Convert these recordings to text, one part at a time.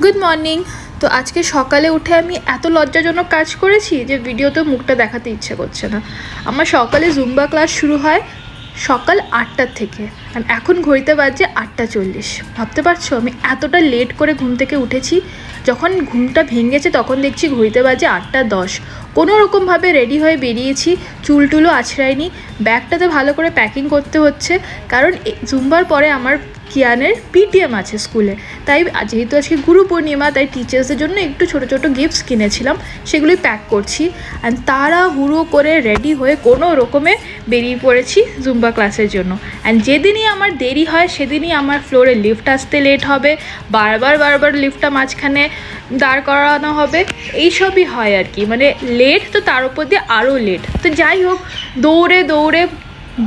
Good morning. তো আজকে সকালে উঠে আমি এত লজ্জাজনক কাজ করেছি যে ভিডিওতে মুখটা দেখাতে ইচ্ছে করছে না। আমার সকালে জুম্বা ক্লাস শুরু হয় সকাল 8টার থেকে, আর এখন ঘড়িতে বাজছে 8:40। ভাবতে পারছো আমি এতটা লেট করে ঘুম থেকে উঠেছি। যখন ঘুমটা ভেঙেছে তখন দেখছি ঘড়িতে বাজে 8:10। কোনো রকমভাবে রেডি হয়ে বেরিয়েছি, চুল টুলো আছড়াইনি, ব্যাগটাতে ভালো করে প্যাকিং করতে হচ্ছে, কারণ জুম্বার পরে আমার কিয়ানের পিটিএম আছে স্কুলে। তাই যেহেতু আজকে গুরু পূর্ণিমা, তাই টিচার্সদের জন্য একটু ছোটো ছোটো গিফটস কিনেছিলাম, সেগুলোই প্যাক করছি। অ্যান্ড তাড়াহুড়ো করে রেডি হয়ে কোনো রকমে বেরিয়ে পড়েছি জুম্বা ক্লাসের জন্য। অ্যান্ড যেদিনই আমার দেরি হয় সেদিনই আমার ফ্লোরে লিফট আসতে লেট হবে, বারবার লিফটটা মাঝখানে দাঁড় করানো হবে, এইসবই হয় আর কি। মানে লেট তো তার উপর দিয়ে আরও লেট। তো যাই হোক, দৌড়ে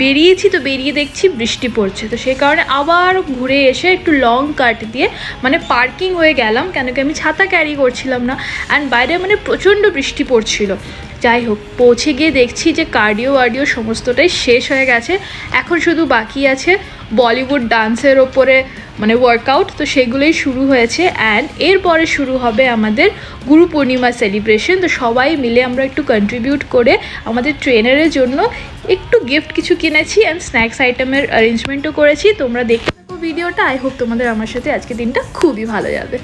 বেরিয়েছি, তো বেরিয়ে দেখছি বৃষ্টি পড়ছে। তো সেই কারণে আবার ঘুরে এসে একটু লং কাট দিয়ে মানে পার্কিং হয়ে গেলাম, কেন কি আমি ছাতা ক্যারি করছিলাম না, অ্যান্ড বাইরে মানে প্রচণ্ড বৃষ্টি পড়ছিল। যাই হোক, পৌঁছে গিয়ে দেখছি যে কার্ডিও সমস্তটাই শেষ হয়ে গেছে। এখন শুধু বাকি আছে বলিউড ডান্সের ওপরে মানে ওয়ার্কআউট, তো সেগুলোই শুরু হয়েছে। অ্যান্ড এরপরে শুরু হবে আমাদের গুরু পূর্ণিমা সেলিব্রেশন। তো সবাই মিলে আমরা একটু কন্ট্রিবিউট করে আমাদের ট্রেনারের জন্য একটু গিফট কিছু কিনেছি, অ্যান্ড স্ন্যাক্স আইটেমের অ্যারেঞ্জমেন্টও করেছি। তোমরা দেখতে থাকো ভিডিওটা। আই হোপ তোমাদের আমার সাথে আজকে দিনটা খুবই ভালো যাবে।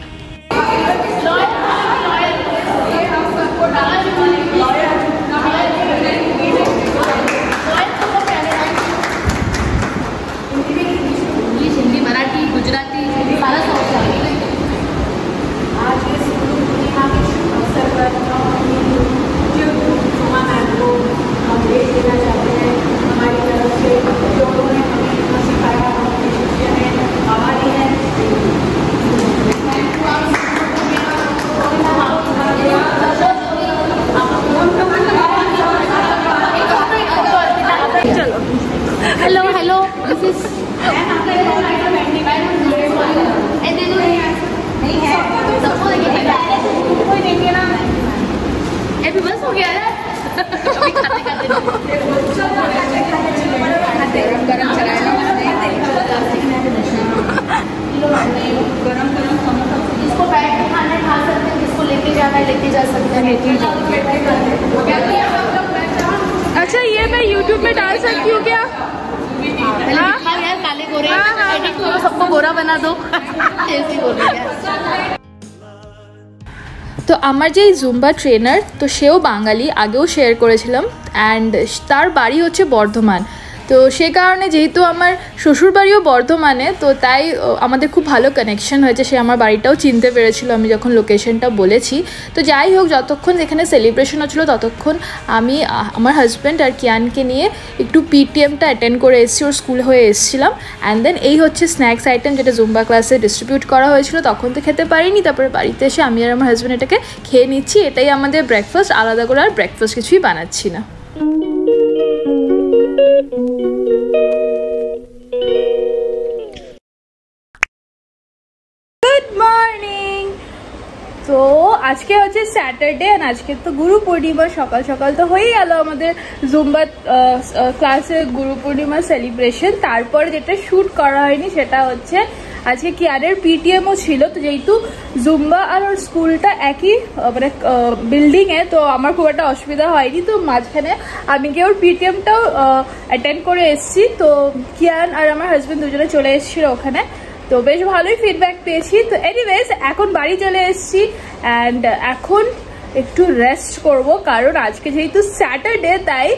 Hello, this is अभी बस हो गया है। अभी खाते गरम चलाएगा, गरम जिसको बैठ के खाना खा सकते हैं, जिसको लेके जाना है लेके जा सकते हैं। अच्छा, ये मैं YouTube में डाल सकती हूँ क्या? यार काले गोरे एडिट करो, सबको गोरा बना दो। ऐसे बोल रही है। তো আমার যেই জুম্বা ট্রেনার, তো সেও বাঙালি, আগেও শেয়ার করেছিলাম, অ্যান্ড তার বাড়ি হচ্ছে বর্ধমান। তো সে কারণে যেহেতু আমার শ্বশুরবাড়িও বর্ধমানে, তো তাই আমাদের খুব ভালো কানেকশন হয়েছে। সে আমার বাড়িটাও চিনতে পেরেছিল আমি যখন লোকেশনটা বলেছি। তো যাই হোক, যতক্ষণ যেখানে সেলিব্রেশন হচ্ছিলো ততক্ষণ আমি আমার হাজব্যান্ড আর কিয়ানকে নিয়ে একটু পিটিএমটা অ্যাটেন্ড করে এসেছি, ওর স্কুল হয়ে এসেছিলাম। অ্যান্ড দেন এই হচ্ছে স্ন্যাক্স আইটেম, যেটা জুম্বা ক্লাসে ডিস্ট্রিবিউট করা হয়েছিল। তখন তো খেতে পারিনি, তারপরে বাড়িতে এসে আমি আর আমার হাজব্যান্ড এটাকে খেয়ে নিচ্ছি। এটাই আমাদের ব্রেকফাস্ট, আলাদা করে আর ব্রেকফাস্ট কিছুই বানাচ্ছি না। Good morning. তো আজকে হচ্ছে স্যাটারডে, আর আজকে তো গুরু পূর্ণিমা। সকাল সকাল তো হয়েই গেল আমাদের জুম্বা ক্লাসে গুরু পূর্ণিমা সেলিব্রেশন। তারপরে যেটা শ্যুট করা হয়নি সেটা হচ্ছে আজকে কিয়ারের পিটিএমও ছিল। তো যেহেতু জুম্বা আর ওর স্কুলটা একই মানে বিল্ডিংয়ে, তো আমার খুব একটা অসুবিধা হয়নি। তো মাঝখানে আমি গিয়ে ওর পিটিএমটাও অ্যাটেন্ড করে এসেছি। তো কিয়ান আর আমার হাজব্যান্ড দুজনে চলে এসেছিলো ওখানে, তো বেশ ভালোই ফিডব্যাক পেয়েছি। তো এনিওয়েজ এখন বাড়ি চলে এসেছি, অ্যান্ড এখন একটু রেস্ট করব, কারণ আজকে যেহেতু স্যাটারডে তাই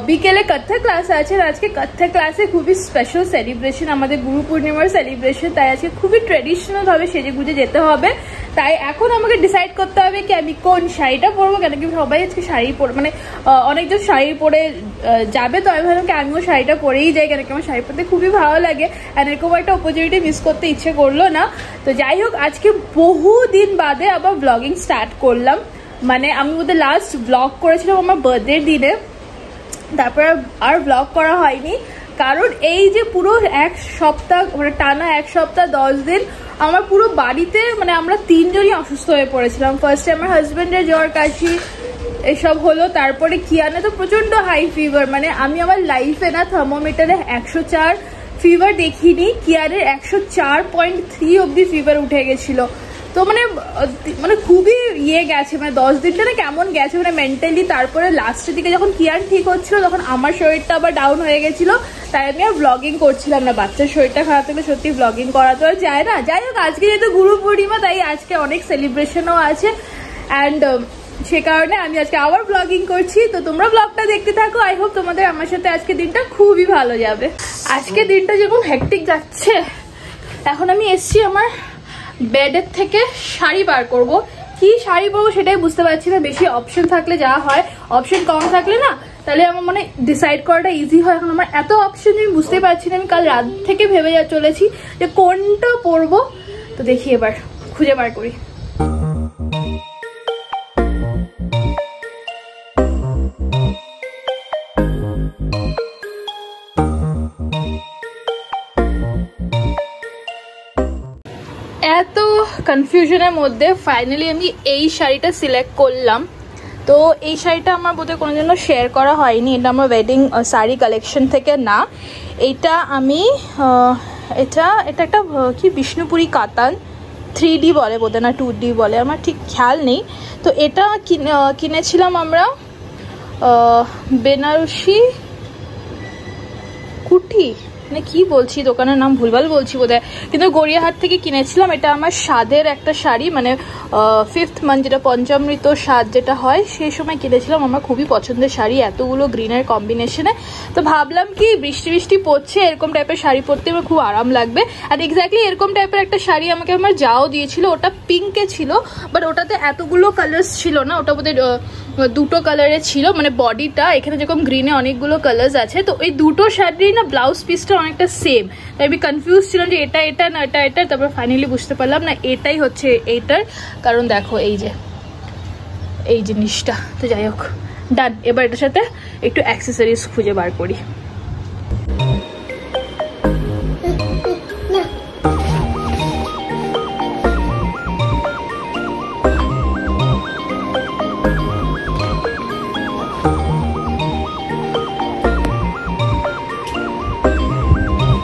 বিকেলে কত্থক ক্লাস আছে। আজকে কত্থক ক্লাসে খুবই স্পেশাল সেলিব্রেশন, আমাদের গুরু পূর্ণিমার সেলিব্রেশন। তাই আজকে খুবই ট্রেডিশনালভাবে সেজে গুজে যেতে হবে। তাই এখন আমাকে ডিসাইড করতে হবে কি আমি কোন শাড়িটা পরবো, কেন কি সবাই আজকে শাড়ি পরে মানে অনেকজন শাড়ি পরে যাবে। তো আমি ভাবলাম কি আমিও শাড়িটা পরেই যাই, কেন কি আমার শাড়ি পরতে খুবই ভালো লাগে, আর এরকম একটা অপরচুনিটি মিস করতে ইচ্ছে করলো না। তো যাই হোক, আজকে বহুদিন বাদে আবার ব্লগিং স্টার্ট করলাম। মানে আমি ওদের লাস্ট ব্লগ করেছিলাম আমার বার্থডের দিনে, তারপরে আর ব্লগ করা হয়নি, কারণ এই যে পুরো এক সপ্তাহ মানে টানা 1 সপ্তাহ 10 দিন আমার পুরো বাড়িতে মানে আমরা 3 জনই অসুস্থ হয়ে পড়েছিলাম। ফার্স্টে আমার হাজব্যান্ডের জ্বর কাশি এসব হলো, তারপরে কিয়ানে তো প্রচন্ড হাই ফিভার, মানে আমি আমার লাইফে না থার্মোমিটারে 104 ফিভার দেখিনি, কিয়ারের 104.3 অব্দি ফিভার উঠে গেছিলো। তো মানে মানে খুবই ইয়ে গেছে, মানে 10 দিনটা না কেমন গেছে মানে মেন্টালি। তারপরে লাস্টের দিকে যখন কিয়ান ঠিক হচ্ছিল তখন আমার শরীরটা আবার ডাউন হয়ে গেছিল, তাই আমি আর ব্লগিং করছিলাম না। বাচ্চার শরীরটা খারাপ থাকলে সত্যি ব্লগিং করা তো আর যায় না। যাই হোক, আজকে যেহেতু গুরু পূর্ণিমা তাই আজকে অনেক সেলিব্রেশনও আছে, অ্যান্ড সে কারণে আমি আজকে আবার ব্লগিং করছি। তো তোমরা ব্লগটা দেখতে থাকো, আই হোপ তোমাদের আমার সাথে আজকে দিনটা খুবই ভালো যাবে। আজকে দিনটা যেরকম হেক্টিক যাচ্ছে, এখন আমি এসছি আমার বেডের থেকে শাড়ি বার করব। কি শাড়ি পরবো সেটাই বুঝতে পারছি না। বেশি অপশন থাকলে যা হয়, অপশন কম থাকলে না তাহলে আমার মানে ডিসাইড করাটা ইজি হয়। এখন আমার এত অপশন আমি বুঝতে পারছি না। আমি কাল রাত থেকে ভেবে চলেছি যে কোনটা পরবো। তো দেখি এবার খুঁজে বার করি। এত কনফিউশনের মধ্যে ফাইনালি আমি এই শাড়িটা সিলেক্ট করলাম। তো এই শাড়িটা আমার বোধহয় কোনো জন্য শেয়ার করা হয়নি, এটা আমার ওয়েডিং শাড়ি কালেকশন থেকে না। এইটা আমি এটা একটা কি বিষ্ণুপুরি কাতান 3D বলে বোধহয়, না 2D বলে, আমার ঠিক খেয়াল নেই। তো এটা কিনেছিলাম আমরা বেনারসি কুটি, মানে কি বলছি দোকানের নাম ভুলভাল বলছি বোধহয়, কিন্তু গড়িয়াহাট থেকে কিনেছিলাম। এটা আমার স্বাদের একটা শাড়ি, মানে 5th মান্থ যেটা পঞ্চামৃত স্বাদ যেটা হয় সেই সময় কিনেছিলাম। আমার খুবই পছন্দের শাড়ি, এতগুলো গ্রিনের কম্বিনেশনে। তো ভাবলাম কি বৃষ্টি বৃষ্টি পড়ছে, এরকম টাইপের শাড়ি পরতে আমার খুব আরাম লাগবে। আর এক্স্যাক্টলি এরকম টাইপের একটা শাড়ি আমাকে আমার যাও দিয়েছিল, ওটা পিঙ্কে ছিল, বাট ওটাতে এতগুলো কালার্স ছিল না, ওটা বোধহয় 2টো কালারে ছিল, মানে বডিটা এখানে যেরকম গ্রিনে অনেকগুলো কালার্স আছে। তো এই দুটো শাড়ি না ব্লাউজ পিসটা অনেকটা সেম, তাই আমি কনফিউজ ছিলাম যে এটা না এটা। তারপর ফাইনালি বুঝতে পারলাম না এটাই হচ্ছে এইটার, কারণ দেখো এই জিনিসটা। তো যাই হোক, ডান। এবার এটার সাথে একটু অ্যাক্সেসরিজ খুঁজে বার করি।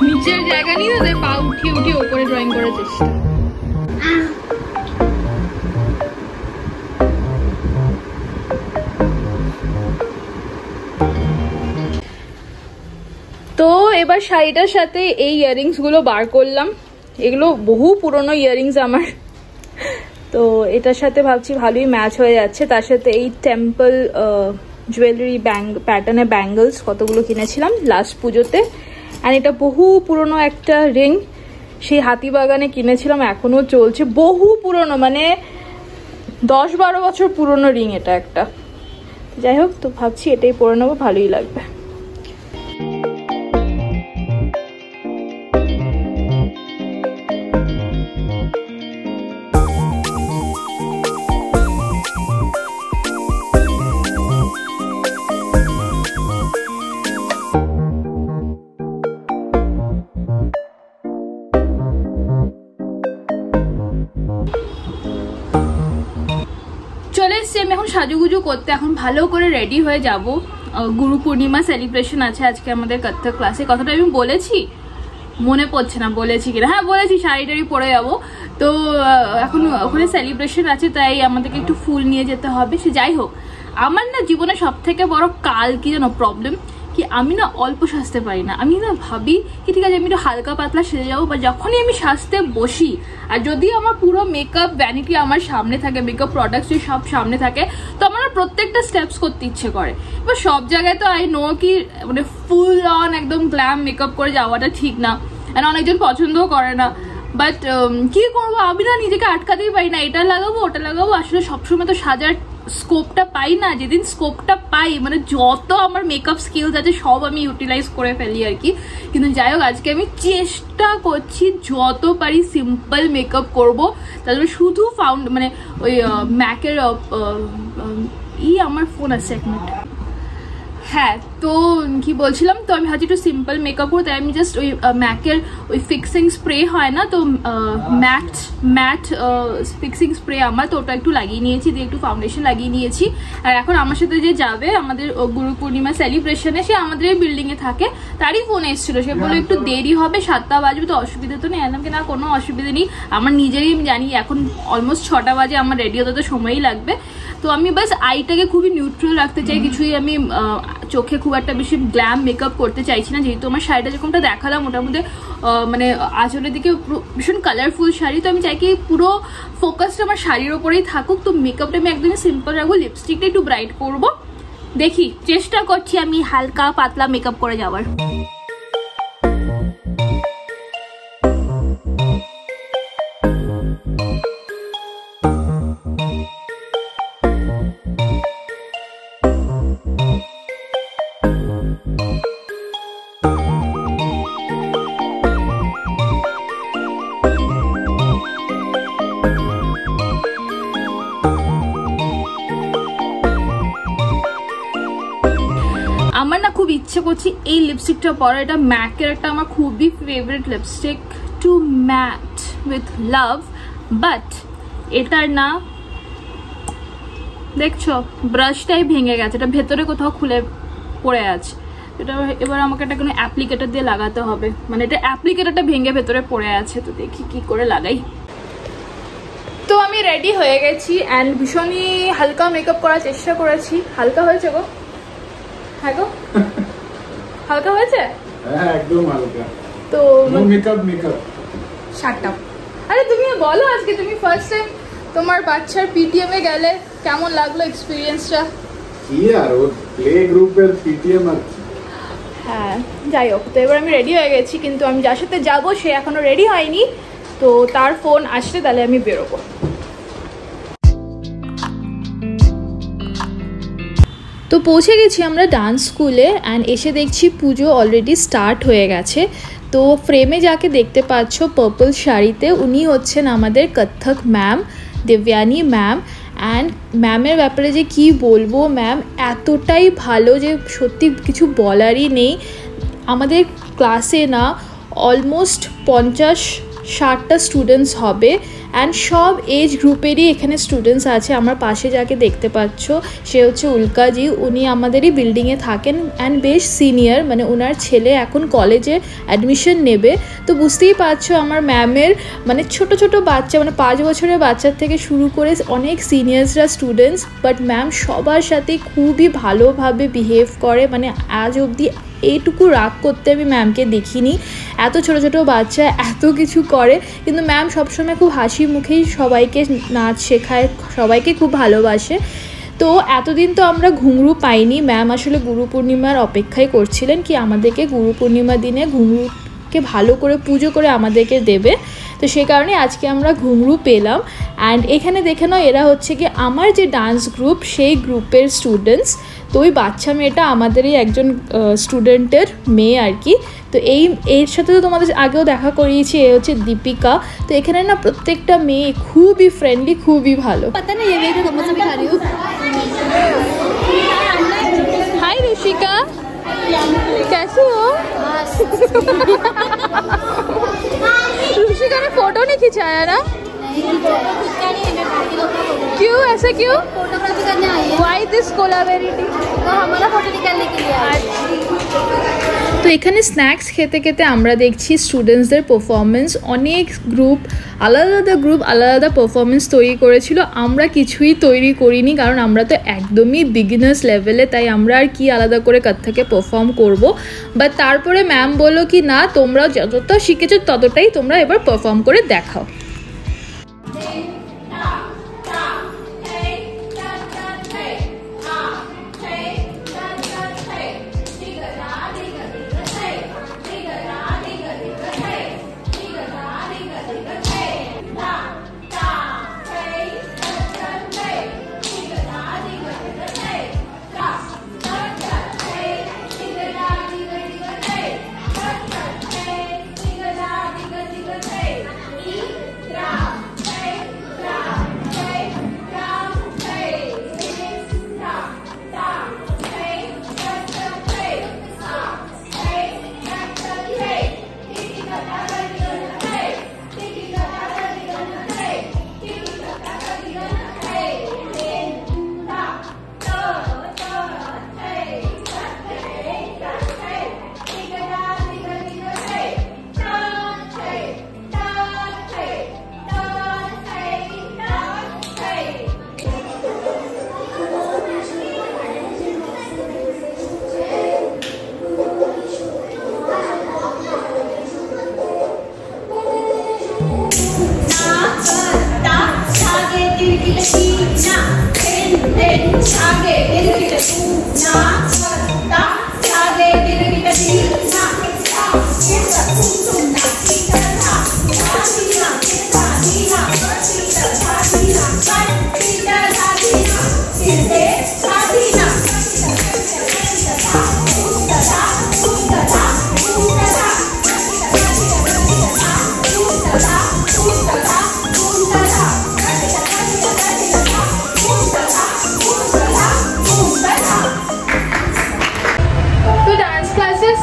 নিচের জায়গা নিয়ে তাই পা উঠিয়ে উঠিয়ে ওপরে ড্রয়িং করার চেষ্টা। তো এবার শাড়িটার সাথে এই ইয়াররিংস গুলো বার করলাম। এগুলো বহু পুরনো ইয়াররিংস আমার, তো এটার সাথে ভাবছি ভালোই ম্যাচ হয়ে যাচ্ছে। তার সাথে এই টেম্পল জুয়েলারি প্যাটার্নের ব্যাঙ্গলস কতগুলো কিনেছিলাম লাস্ট পুজোতে। আর এটা বহু পুরনো একটা রিং, সেই হাতিবাগানে কিনেছিলাম, এখনো চলছে, বহু পুরনো, মানে 10-12 বছর পুরনো রিং এটা একটা। যাই হোক, তো ভাবছি এটাই পরে নেবো, ভালোই লাগবে। চলে এসছি আমি এখন সাজুগুজু করতে, এখন ভালো করে রেডি হয়ে যাব। গুরু পূর্ণিমা সেলিব্রেশন আছে আজকে আমাদের কত্থক ক্লাসে। কথাটা আমি বলেছি, মনে পড়ছে না বলেছি কিনা, হ্যাঁ বলেছি, শাড়ি টাড়ি পরে যাবো। তো এখন ওখানে সেলিব্রেশন আছে, তাই আমাদেরকে একটু ফুল নিয়ে যেতে হবে। সে যাই হোক, আমার না জীবনে সব থেকে বড় কাল কি জানো প্রবলেম, কি আমি না অল্প সাজতে পারি না। আমি না ভাবি কি ঠিক আছে আমি একটু হালকা পাতলা সেজে যাবো, বা যখনই আমি সাজতে বসি আর যদি আমার পুরো মেকআপ ভ্যানিটি আমার সামনে থাকে, মেকআপ প্রোডাক্টস সব সামনে থাকে, তো আমার প্রত্যেকটা স্টেপস করতে ইচ্ছে করে। এবার সব জায়গায় তো আই নো কি মানে ফুল অন একদম গ্ল্যাম মেকআপ করে যাওয়াটা ঠিক না, আর অনেকজন পছন্দও করে না। বাট কি করবো, আমি না নিজেকে আটকাতেই পারি না, এটা লাগাবো ওটা লাগাবো। আসলে সবসময় তো সাজার স্কোপটা পাই না, যেদিন স্কোপটা পাই মানে যত আমার মেকআপ স্কিলস আছে সব আমি ইউটিলাইজ করে ফেলি আর কি। কিন্তু যাই হোক, আজকে আমি চেষ্টা করছি যত পারি সিম্পল মেকআপ করবো। তারপরে শুধু মানে ওই ম্যাকের আমার ফোন আছে এক মিনিট। হ্যাঁ, তো কি বলছিলাম, তো আমি ভাবছি একটু সিম্পল মেকআপ করবো, তাই আমি জাস্ট ওই ম্যাকের ওই ফিক্সিং স্প্রে হয় না, তো ম্যাট ফিক্সিং স্প্রে আমার, তো ওটা একটু লাগিয়ে নিয়েছি, দিয়ে একটু ফাউন্ডেশন লাগিয়ে নিয়েছি। আর এখন আমার সাথে যে যাবে আমাদের গুরু পূর্ণিমা সেলিব্রেশনে, সে আমাদের এই বিল্ডিংয়ে থাকে, তারই ফোন এসেছিল, সে বললো একটু দেরি হবে, 7টা বাজবে, তো অসুবিধা তো নেই। আনলাম কি না, কোনো অসুবিধা নেই, আমার নিজেরই জানি এখন অলমোস্ট 6টা বাজে, আমার রেডি হতে তো সময়ই লাগবে। তো আমি বাস আইটাকে খুবই নিউট্রাল রাখতে চাই, কিছুই আমি চোখে খুব একটা বেশি গ্ল্যাম মেকআপ করতে চাইছি না, যেহেতু আমার শাড়িটা যেরকমটা দেখালাম ওটার মধ্যে মানে আঁচলের দিকে ভীষণ কালারফুল শাড়ি, তো আমি চাই কি পুরো ফোকাসটা আমার শাড়ির ওপরেই থাকুক। তো মেকআপটা আমি একদমই সিম্পল রাখবো, লিপস্টিকটা একটু ব্রাইট করবো, দেখি চেষ্টা করছি আমি হালকা পাতলা মেকআপ করে যাওয়ার। আমার না খুব ইচ্ছে করছি এই লিপস্টিকটা পরা, এটা ম্যাকের একটা আমার খুবই favourite lipstick, to matte with love, but এটার না দেখছো ব্রাশটাই ভেঙে গেছে, এটা ভেতরে কোথাও খুলে পড়ে আছে, এটা এবার আমাকে এটা কোনো অ্যাপ্লিকেটার দিয়ে লাগাতে হবে, মানে এটা অ্যাপ্লিকেটারটা ভেঙে ভেতরে পড়ে আছে, তো দেখি কি করে লাগাই। তো আমি রেডি হয়ে গেছি অ্যান্ড ভীষণই হালকা মেকআপ করার চেষ্টা করেছি। হালকা হয়েছে গো? হ্যাঁ গো, হালকা হয়েছে? হ্যাঁ একদম হালকা। তো মেকআপ শাট আপ। আরে তুমি বলো, আজকে তুমি ফার্স্ট টাইম তোমার বাচ্চার পিটিএম এ গেলে, কেমন লাগলো এক্সপিরিয়েন্সটা? কি আর ওর প্লে গ্রুপের পিটিএম আর কি। হ্যাঁ যাই হোক, তো এবার আমি রেডি হয়ে গেছি, কিন্তু আমি যার সাথে যাবো সে এখনো রেডি হয়নি, তো তার ফোন আসলে তাহলে আমি বেরোবো। তো পৌঁছে গেছি আমরা ডান্স স্কুলে অ্যান্ড এসে দেখছি পুজো অলরেডি স্টার্ট হয়ে গেছে। তো ফ্রেমে যাকে দেখতে পাচ্ছ পার্পল শাড়িতে, উনি হচ্ছেন আমাদের কত্থক ম্যাম, দেবয়ানী ম্যাম। অ্যান্ড ম্যামের ব্যাপারে যে কি বলবো, ম্যাম এতটাই ভালো যে সত্যি কিছু বলারই নেই। আমাদের ক্লাসে না অলমোস্ট 50-60টা স্টুডেন্টস হবে অ্যান্ড সব এজ গ্রুপেরই এখানে স্টুডেন্টস আছে। আমার পাশে যাকে দেখতে পাচ্ছ সে হচ্ছে উল্কাজি, উনি আমাদেরই বিল্ডিংয়ে থাকেন অ্যান্ড বেশ সিনিয়র, মানে ওনার ছেলে এখন কলেজে অ্যাডমিশন নেবে। তো বুঝতেই পারছো আমার ম্যামের মানে ছোট ছোট বাচ্চা, মানে 5 বছরের বাচ্চার থেকে শুরু করে অনেক সিনিয়র্সরা স্টুডেন্টস, বাট ম্যাম সবার সাথে খুবই ভালোভাবে বিহেভ করে, মানে আজ অবধি এইটুকু রাগ করতে আমি ম্যামকে দেখিনি। এত ছোট ছোট বাচ্চা এত কিছু করে, কিন্তু ম্যাম সবসময় খুব হাসি মুখেই সবাইকে নাচ শেখায়, সবাইকে খুব ভালোবাসে। তো এতদিন তো আমরা ঘুঙরু পাইনি, ম্যাম আসলে গুরু পূর্ণিমার অপেক্ষাই করছিলেন কি আমাদেরকে গুরু পূর্ণিমার দিনে ঘুঙরুকে ভালো করে পুজো করে আমাদেরকে দেবে। তো সে কারণে আজকে আমরা ঘুঙরু পেলাম। অ্যান্ড এখানে দেখে নাও এরা হচ্ছে কি আমার যে ডান্স গ্রুপ সেই গ্রুপের স্টুডেন্টস। তো ওই বাচ্চা মেয়েটা আমাদেরই একজন স্টুডেন্টের মেয়ে আর কি। তো এর সাথে তো তোমাদের আগেও দেখা করিয়েছি, এ হচ্ছে দীপিকা। তো এখানে না প্রত্যেকটা মেয়ে খুবই ফ্রেন্ডলি, খুবই ভালো। হাই ঋষিকা, कैसी हो? ऋषिका ने फोटो नहीं खिंचाया ना? क्यों ऐसा क्यों? फोटोग्राफी करने आई है। Why this collaborating? तो हमारा फोटो निकालने के लिए आई। তো এখানে স্ন্যাক্স খেতে খেতে আমরা দেখছি স্টুডেন্টসদের পারফরমেন্স। অনেক গ্রুপ আলাদা আলাদা পারফরমেন্স তৈরি করেছিল, আমরা কিছুই তৈরি করিনি, কারণ আমরা তো একদমই বিগিনার্স লেভেলে, তাই আমরা আর কি আলাদা করে কত্থকে পারফর্ম করব। বাট তারপরে ম্যাম বললো কি না, তোমরা যতটা শিখেছো ততটাই তোমরা এবার পারফর্ম করে দেখাও।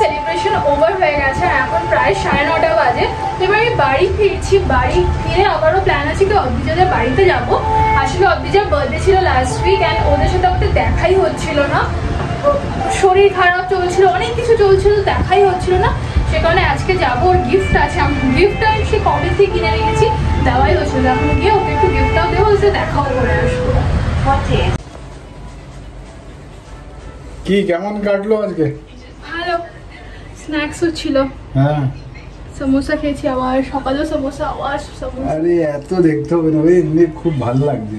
সেলিব্রেশন ওভার হয়ে গেছে আর এখন প্রায় 9:30 বাজে। তো এবার আমি বাড়ি ফিরছি, বাড়ি ফিরে আবারও প্ল্যান আছে কি অদ্বিজাদের বাড়িতে যাব। আসলে অদ্বিজার বার্থডে ছিল লাস্ট উইক অ্যান্ড ওদের সাথে আমাদের দেখাই হচ্ছিল না, শরীর খারাপ চলছিল, অনেক কিছু চলছিল, দেখাই হচ্ছিল না। সে কারণে আজকে যাবো, ওর গিফট আছে, গিফটটা সে কবে থেকে কিনে রেখেছি, দেওয়াই হচ্ছিল, এখন গিয়ে ওকে একটু গিফটটাও দেবো, ওদের দেখাও করে আসবো পথে। কি কেমন কাটলো আজকে? ভালো, স্ন্যাক্সও ছিল, হ্যাঁ সমোসা খেয়েছি, আবার সকালেও সমোসা, আবার সমোসা। আরে এত দেখতে হবে না, এমনি খুব ভালো লাগছে,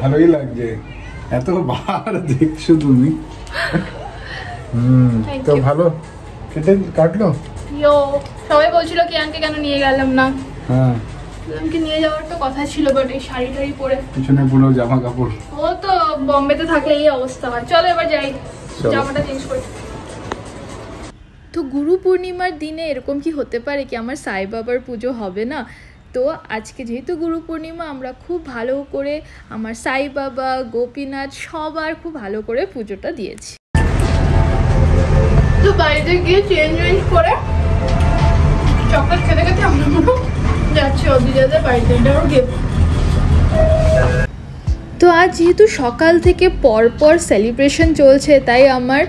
ভালোই লাগছে, এত বার দেখছো তুমি। Thank তো you. ভালো কাটলো। ইয়ো, সবাই বলছিল কি আঙ্কে কেন নিয়ে গেলাম না, হ্যাঁ আমাকে নিয়ে যাওয়ার তো কথা ছিল, বাট এই শাড়ি টাড়ি পরে পিছনে পুরো জামা কাপড়। ও তো বম্বেতে থাকলে এই অবস্থা হয়। চলো এবার যাই, চলো। জামাটা চেঞ্জ করি। তো গুরু পূর্ণিমার দিনে এরকম কি হতে পারে কি আমার সাই বাবার পুজো হবে না? তো আজকে যেহেতু গুরু পূর্ণিমা, আমরা খুব ভালো করে আমার সাই বাবা, গোপীনাথ সবার খুব ভালো করে পুজোটা দিয়েছি। তো বাড়িতে গিয়ে চেঞ্জ করে চকলেট খেতে খেতে আমরা যাচ্ছি অদ্বিজাদের বাড়িতে, এটা ওর গিফট। তো আজ যেহেতু সকাল থেকে পরপর সেলিব্রেশন চলছে, তাই আমার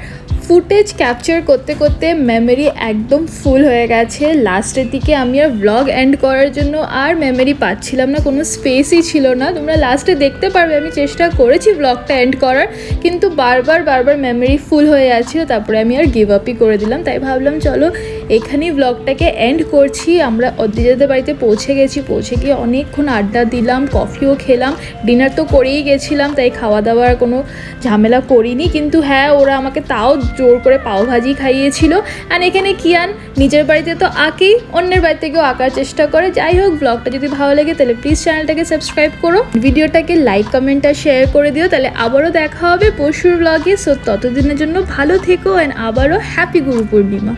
ফুটেজ ক্যাপচার করতে করতে মেমোরি একদম ফুল হয়ে গেছে। লাস্টের দিকে আমি আর ব্লগ এন্ড করার জন্য আর মেমোরি পাচ্ছিলাম না, কোনো স্পেসই ছিল না। তোমরা লাস্টে দেখতে পারবে আমি চেষ্টা করেছি ব্লগটা এন্ড করার, কিন্তু বারবার মেমোরি ফুল হয়ে যাচ্ছিলো। তারপরে আমি আর গিভ আপই করে দিলাম, তাই ভাবলাম চলো এখানেই ব্লগটাকে এন্ড করছি। আমরা অদ্বিজাদের বাড়িতে পৌঁছে গেছি, পৌঁছে গিয়ে অনেকক্ষণ আড্ডা দিলাম, কফিও খেলাম, ডিনার তো করেই গেছিলাম, তাই খাওয়া দাওয়ার কোনো ঝামেলা করিনি। কিন্তু হ্যাঁ, ওরা আমাকে তাও জোর করে পাওভাজি খাইয়েছিল। অ্যান্ড এখানে কিয়ান নিজের বাড়িতে তো আঁকেই, অন্যের বাড়িতে গিয়েও আঁকার চেষ্টা করে। যাই হোক, ব্লগটা যদি ভালো লাগে তাহলে প্লিজ চ্যানেলটাকে সাবস্ক্রাইব করো, ভিডিওটাকে লাইক কমেন্ট আর শেয়ার করে দিও। তাহলে আবারও দেখা হবে পরশুর ব্লগে। সো ততদিনের জন্য ভালো থেকো অ্যান্ড আবারও হ্যাপি গুরু পূর্ণিমা।